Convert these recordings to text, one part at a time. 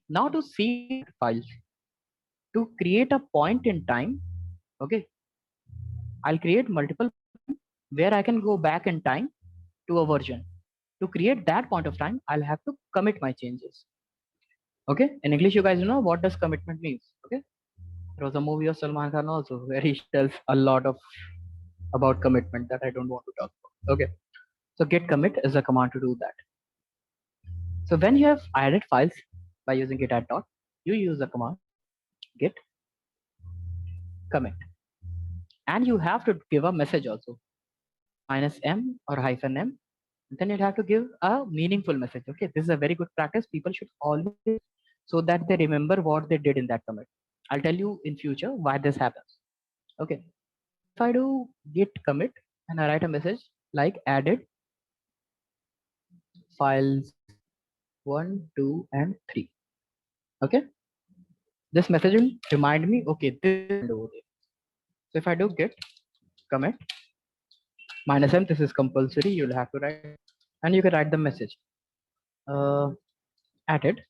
Now to see files, to create a point in time, okay, I'll create multiple where I can go back in time to a version. To create that point of time, I'll have to commit my changes. Okay, in English, you guys know what does commitment means. Okay, there was a movie of Salman Khan also where he tells a lot of about commitment that I don't want to talk about. Okay, so git commit is a command to do that. So when you have added files by using git add dot, you use the command git commit, and you have to give a message also, minus m or hyphen m. Then you have to give a meaningful message. Okay, this is a very good practice. People should always, so that they remember what they did in that commit. I'll tell you in future why this happens. Okay, if I do git commit and I write a message like added files 1, 2, and 3. Okay, this message will remind me, okay, this happened over there. So if I do git commit minus m, this is compulsory, you'll have to write, and you can write the message added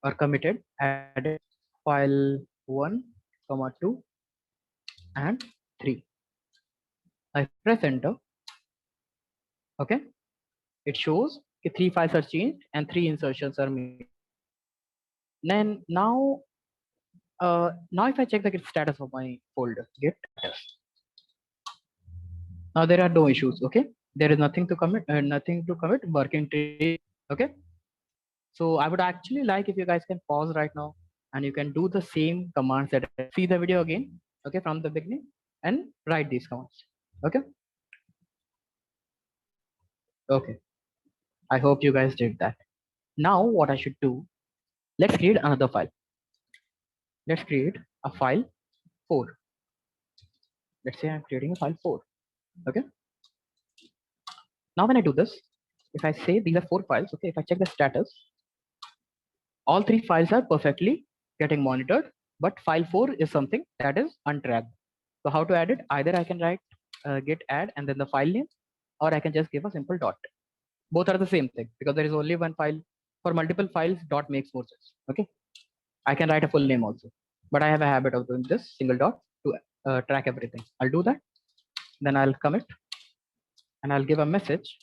or committed, added file 1, comma 2, and 3. I press enter. Okay, it shows that 3 files are changed and 3 insertions are made. Then now if I check the git status of my folder, git status, now there are no issues. Okay, there is nothing to commit, working tree. Okay, so I would actually like if you guys can pause right now and you can do the same commands that see the video again. Okay, from the beginning and write these commands. Okay, okay, I hope you guys did that. Now what I should do, let's create another file. Let's create a file 4. Let's say I'm creating a file 4. Okay, now when I do this, if I say these are 4 files, okay, if I check the status, all 3 files are perfectly getting monitored, but file 4 is something that is untracked. So how to add it? Either I can write git add and then the file name, or I can just give a simple dot. Both are the same thing because there is only one file. For multiple files, dot makes more sense. Okay, I can write a full name also, but I have a habit of doing this single dot to track everything. I'll do that. Then I'll commit and I'll give a message.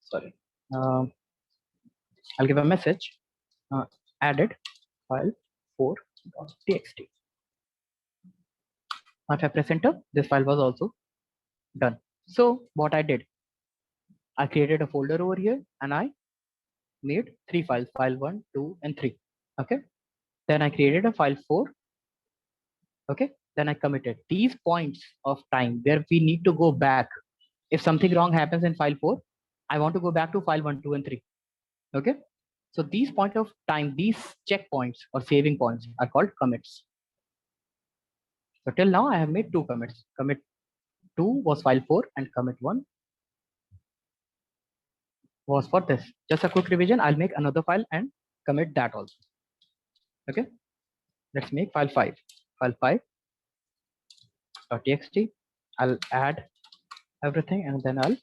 Sorry, uh, I'll give a message added file 4.txt. Now if I press enter, this file was also done. So what I did, I created a folder over here and I made 3 files, file 1, 2, and 3. Okay, then I created a file 4. Okay, then I committed these points of time where we need to go back. If something wrong happens in file 4, I want to go back to file 1, 2, and 3. Okay, so these point of time, these checkpoints or saving points are called commits. So till now I have made 2 commits. Commit 2 was file 4 and commit 1 was for this. Just a quick revision, I'll make another file and commit that also. Okay, let's make file 5. File 5.txt. I'll add everything and then I'll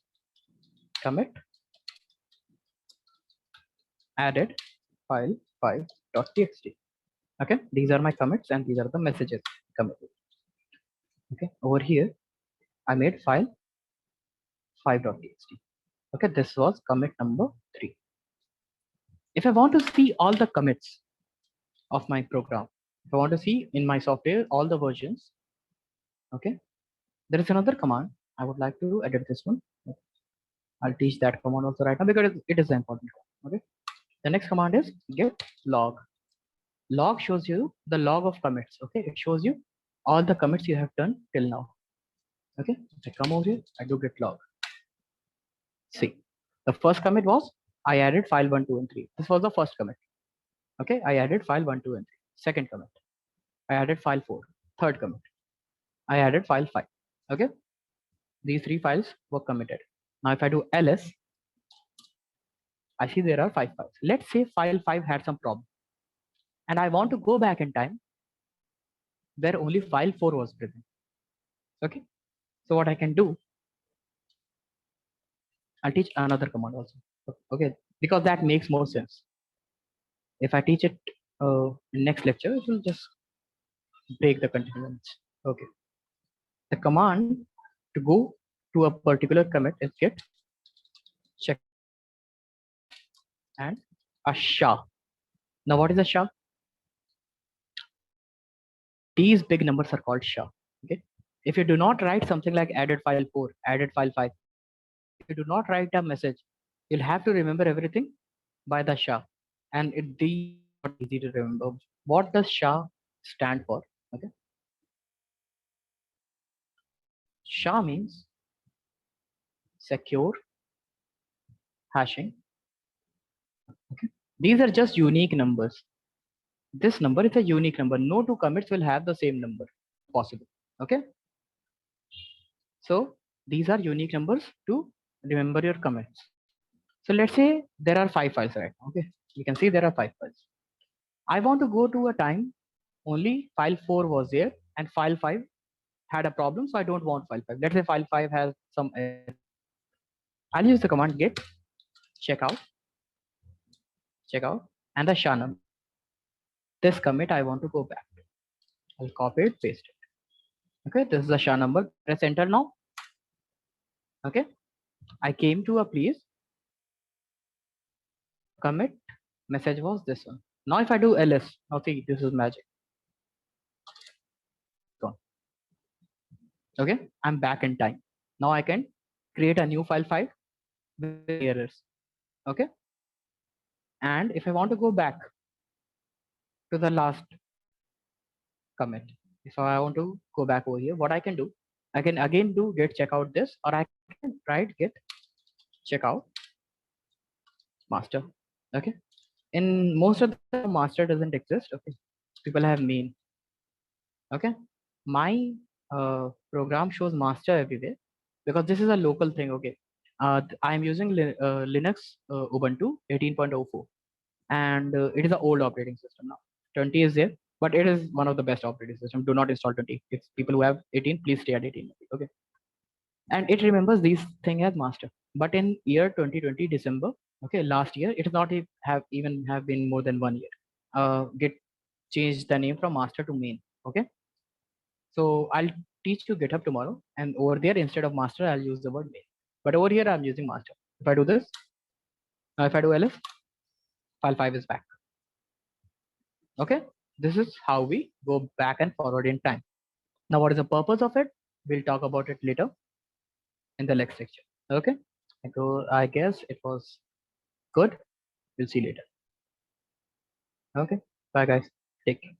commit added file 5.txt. Okay, these are my commits and these are the messages committed. Okay, over here I made file 5.txt. Okay, this was commit number 3. If I want to see all the commits of my program, if I want to see in my software all the versions, okay, there is another command. I would like to edit this one. I'll teach that command also right now because it is an important one. Okay, the next command is get log. Log shows you the log of commits. Okay, it shows you all the commits you have done till now. Okay, I come over here, I do get log. See, the first commit was I added file 1, 2, and 3. This was the first commit. Okay, I added file 1, 2, and 3. Second commit, I added file 4. Third commit, I added file 5. Okay, these 3 files were committed. Now if I do ls, I see there are 5 files. Let's say file 5 had some problem and I want to go back in time where only file 4 was present. Okay, so what I can do, I'll teach another command also. Okay, because that makes more sense. If I teach it in next lecture, it will just break the continuance. Okay. The command to go to a particular commit is get check and a SHA. Now, what is a SHA? These big numbers are called SHA. Okay. If you do not write something like added file 4, added file 5, if you do not write a message, you'll have to remember everything by the SHA. And these are not easy to remember. What does SHA stand for? Okay. SHA means secure hashing. Okay. These are just unique numbers. This number is a unique number. No two commits will have the same number possible. Okay. So these are unique numbers to remember your commits. So let's say there are 5 files right now. Okay. You can see there are 5 files. I want to go to a time only file 4 was there and file 5 had a problem. So I don't want file 5. Let's say file 5 has some error. I'll use the command get checkout and the SHA number. This commit I want to go back. I'll copy it, paste it. Okay, this is the SHA number. Press enter now. Okay, I came to a place. Commit message was this one. Now if I do ls, now see this is magic. Gone. Okay, I'm back in time. Now I can create a new file 5 with errors. Okay, and if I want to go back to the last commit, if I want to go back over here, what I can do, I can again do get checkout this, or I can write get checkout master. Okay, in most of the master doesn't exist. Okay, people have main. Okay, my program shows master everywhere because this is a local thing. Okay, I'm using Linux Ubuntu 18.04 and it is an old operating system now. 20 is there, but it is one of the best operating system. Do not install 20. If people who have 18, please stay at 18. Okay, and it remembers these thing as master. But in year 2020 December, okay, last year, it is not have even have been more than 1 year. Git changed the name from master to main. Okay, so I'll teach you GitHub tomorrow, and over there instead of master, I'll use the word main. But over here, I'm using master. If I do this, now if I do ls, file 5 is back. Okay, this is how we go back and forward in time. Now, what is the purpose of it? We'll talk about it later in the next lecture. Okay, so I guess it was good. We'll see you later. Okay, bye guys. Take care.